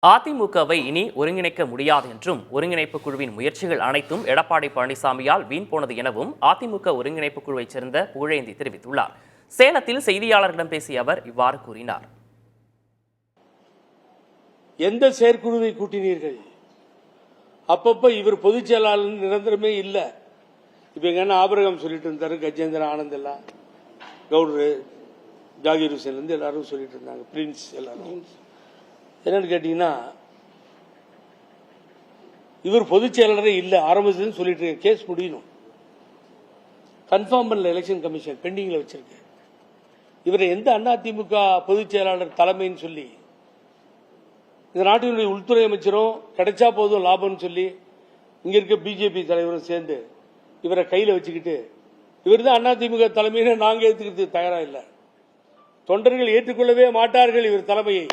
அதிமுகவை இனி ஒருங்கிணைக்க முடியாது என்றும் ஒருங்கிணைப்பு குழுவின் முயற்சிகள் அனைத்தும் எடப்பாடி பழனிசாமியால் வீண் போனது எனவும் அதிமுக ஒருங்கிணைப்பு குழுவைச் சேர்ந்த புகழேந்தி தெரிவித்துள்ளார். சேலத்தில் செய்தியாளர்களிடம் பேசிய அவர் இவ்வாறு கூறினார். எந்த செயற்குழுவை கூட்டினீர்கள்? அப்பப்ப இவர் பொதுச் செயலாளர் நிரந்தரமே இல்ல. இப்ப எங்க ஆபரகம் சொல்லிட்டு இருந்தாரு, கஜேந்திர ஆனந்த் எல்லாம், கவுடரு, ஜாகிர் ஹுசேன் இருந்து எல்லாரும் சொல்லிட்டு இருந்தாங்க, பிரின்ஸ் எல்லாரும். என்னன்னு கேட்டீங்கன்னா, இவர் பொதுச் செயலாளரே இல்ல ஆரம்பத்துல சொல்லிட்டு இருக்க. கேஸ் முடியணும், கன்ஃபார்ம் பண்ணல எலெக்ஷன் கமிஷன், பெண்டிங்ல வச்சிருக்கு. இவரை எந்த அதிமுக பொதுச் செயலாளர் தலைமைன்னு சொல்லி இந்த நாட்டினுடைய உள்துறை அமைச்சரும் கிடைச்சா போதும் லாபம்னு சொல்லி இங்க இருக்க பிஜேபி தலைவரும் சேர்ந்து இவரை கையில வச்சுக்கிட்டு இவர் தான் அதிமுக தலைமையில நாங்க ஏத்துக்கிறது தயாரா இல்லை. தொண்டர்கள் ஏற்றுக்கொள்ளவே மாட்டார்கள் இவர் தலைமையை.